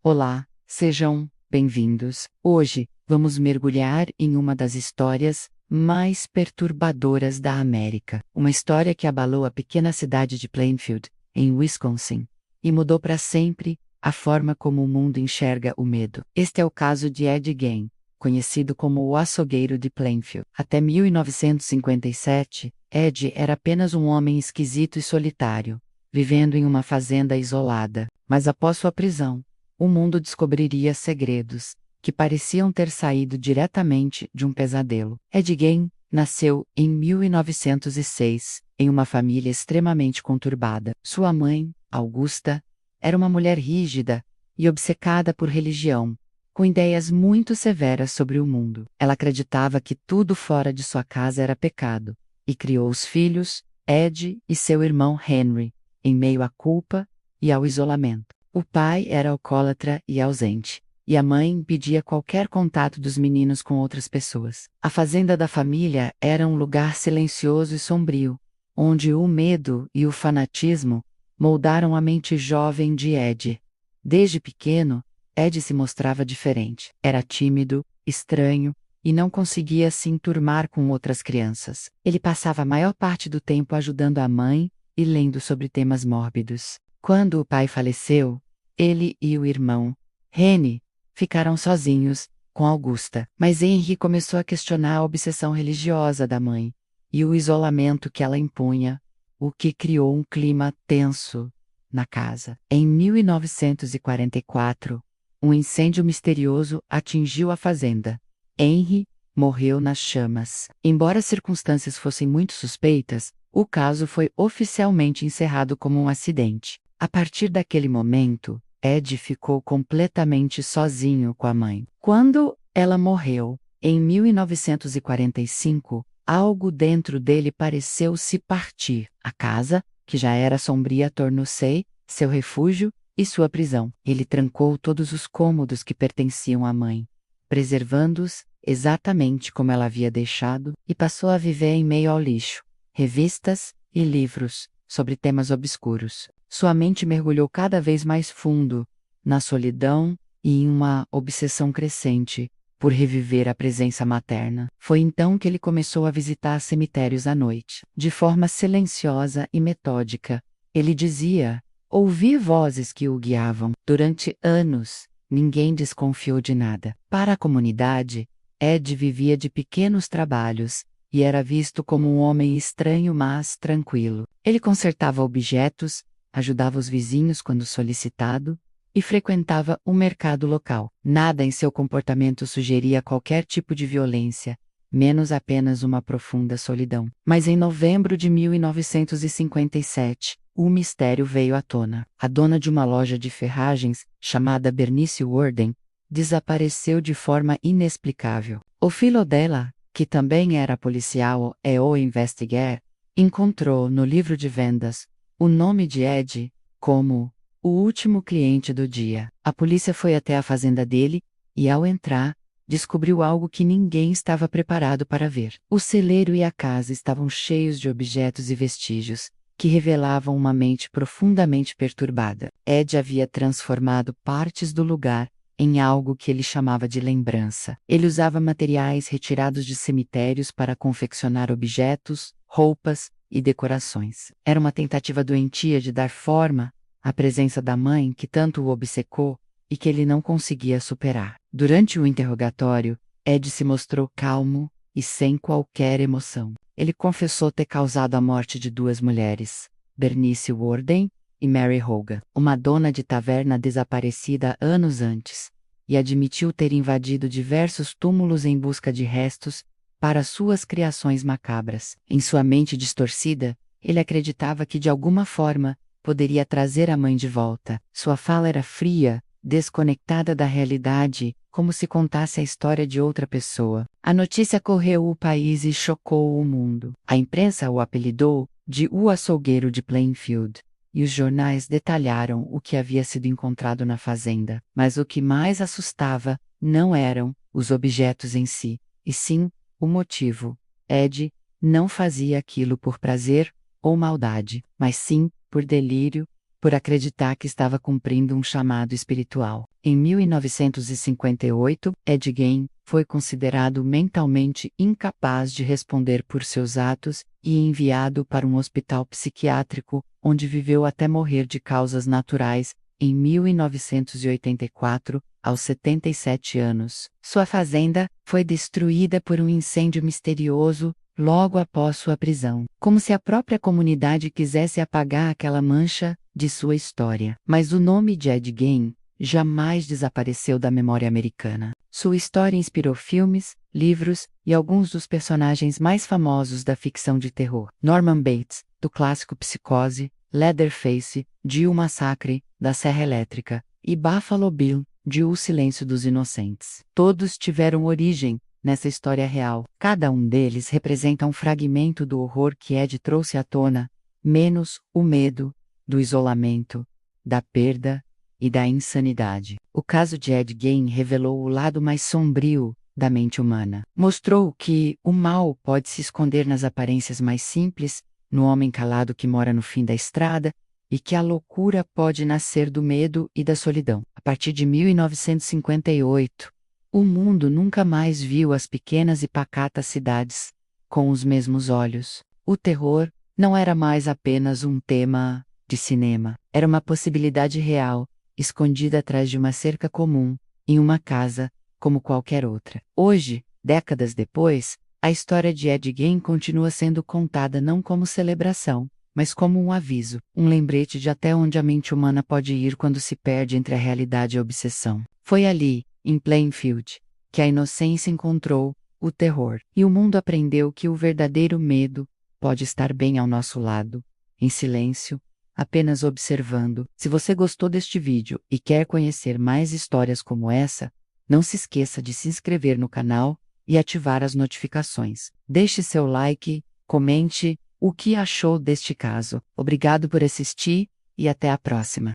Olá, sejam bem-vindos. Hoje, vamos mergulhar em uma das histórias mais perturbadoras da América. Uma história que abalou a pequena cidade de Plainfield, em Wisconsin, e mudou para sempre a forma como o mundo enxerga o medo. Este é o caso de Ed Gein, conhecido como o açougueiro de Plainfield. Até 1957, Ed era apenas um homem esquisito e solitário, vivendo em uma fazenda isolada. Mas após sua prisão, o mundo descobriria segredos que pareciam ter saído diretamente de um pesadelo. Ed Gein nasceu em 1906, em uma família extremamente conturbada. Sua mãe, Augusta, era uma mulher rígida e obcecada por religião, com ideias muito severas sobre o mundo. Ela acreditava que tudo fora de sua casa era pecado, e criou os filhos, Ed e seu irmão Henry, em meio à culpa e ao isolamento. O pai era alcoólatra e ausente, e a mãe impedia qualquer contato dos meninos com outras pessoas. A fazenda da família era um lugar silencioso e sombrio, onde o medo e o fanatismo moldaram a mente jovem de Ed. Desde pequeno, Ed se mostrava diferente. Era tímido, estranho, e não conseguia se enturmar com outras crianças. Ele passava a maior parte do tempo ajudando a mãe e lendo sobre temas mórbidos. Quando o pai faleceu, ele e o irmão, Henry, ficaram sozinhos, com Augusta. Mas Henry começou a questionar a obsessão religiosa da mãe e o isolamento que ela impunha, o que criou um clima tenso na casa. Em 1944, um incêndio misterioso atingiu a fazenda. Henry morreu nas chamas. Embora as circunstâncias fossem muito suspeitas, o caso foi oficialmente encerrado como um acidente. A partir daquele momento, Ed ficou completamente sozinho com a mãe. Quando ela morreu, em 1945, algo dentro dele pareceu se partir. A casa, que já era sombria, tornou-se seu refúgio e sua prisão. Ele trancou todos os cômodos que pertenciam à mãe, preservando-os exatamente como ela havia deixado, e passou a viver em meio ao lixo, revistas e livros sobre temas obscuros. Sua mente mergulhou cada vez mais fundo na solidão e em uma obsessão crescente por reviver a presença materna. Foi então que ele começou a visitar cemitérios à noite. De forma silenciosa e metódica, ele dizia ouvir vozes que o guiavam. Durante anos, ninguém desconfiou de nada. Para a comunidade, Ed vivia de pequenos trabalhos e era visto como um homem estranho, mas tranquilo. Ele consertava objetos, ajudava os vizinhos quando solicitado e frequentava o mercado local. Nada em seu comportamento sugeria qualquer tipo de violência, menos apenas uma profunda solidão. Mas em novembro de 1957, o mistério veio à tona. A dona de uma loja de ferragens, chamada Bernice Worden, desapareceu de forma inexplicável. O filho dela, que também era policial e investigador, encontrou no livro de vendas o nome de Ed como o último cliente do dia. A polícia foi até a fazenda dele e, ao entrar, descobriu algo que ninguém estava preparado para ver. O celeiro e a casa estavam cheios de objetos e vestígios que revelavam uma mente profundamente perturbada. Ed havia transformado partes do lugar em algo que ele chamava de lembrança. Ele usava materiais retirados de cemitérios para confeccionar objetos, roupas e decorações. Era uma tentativa doentia de dar forma à presença da mãe que tanto o obcecou e que ele não conseguia superar. Durante o interrogatório, Ed se mostrou calmo e sem qualquer emoção. Ele confessou ter causado a morte de duas mulheres, Bernice Worden e Mary Hogan, uma dona de taverna desaparecida anos antes, e admitiu ter invadido diversos túmulos em busca de restos para suas criações macabras. Em sua mente distorcida, ele acreditava que de alguma forma poderia trazer a mãe de volta. Sua fala era fria, desconectada da realidade, como se contasse a história de outra pessoa. A notícia correu o país e chocou o mundo. A imprensa o apelidou de o açougueiro de Plainfield, e os jornais detalharam o que havia sido encontrado na fazenda. Mas o que mais assustava não eram os objetos em si, e sim o motivo. Ed não fazia aquilo por prazer ou maldade, mas sim por delírio por acreditar que estava cumprindo um chamado espiritual. Em 1958, Ed Gein foi considerado mentalmente incapaz de responder por seus atos e enviado para um hospital psiquiátrico, onde viveu até morrer de causas naturais, em 1984, aos 77 anos. Sua fazenda foi destruída por um incêndio misterioso logo após sua prisão, como se a própria comunidade quisesse apagar aquela mancha de sua história. Mas o nome de Ed Gein jamais desapareceu da memória americana. Sua história inspirou filmes, livros e alguns dos personagens mais famosos da ficção de terror. Norman Bates, do clássico Psicose, Leatherface, de O Massacre da Serra Elétrica, e Buffalo Bill, de O Silêncio dos Inocentes. Todos tiveram origem nessa história real. Cada um deles representa um fragmento do horror que Ed trouxe à tona, menos o medo, do isolamento, da perda e da insanidade. O caso de Ed Gein revelou o lado mais sombrio da mente humana. Mostrou que o mal pode se esconder nas aparências mais simples, no homem calado que mora no fim da estrada, e que a loucura pode nascer do medo e da solidão. A partir de 1958, o mundo nunca mais viu as pequenas e pacatas cidades com os mesmos olhos. O terror não era mais apenas um tema de cinema. Era uma possibilidade real, escondida atrás de uma cerca comum, em uma casa, como qualquer outra. Hoje, décadas depois, a história de Ed Gein continua sendo contada não como celebração, mas como um aviso, um lembrete de até onde a mente humana pode ir quando se perde entre a realidade e a obsessão. Foi ali, em Plainfield, que a inocência encontrou o terror, e o mundo aprendeu que o verdadeiro medo pode estar bem ao nosso lado, em silêncio, apenas observando. Se você gostou deste vídeo e quer conhecer mais histórias como essa, não se esqueça de se inscrever no canal e ativar as notificações. Deixe seu like, comente o que achou deste caso. Obrigado por assistir e até a próxima.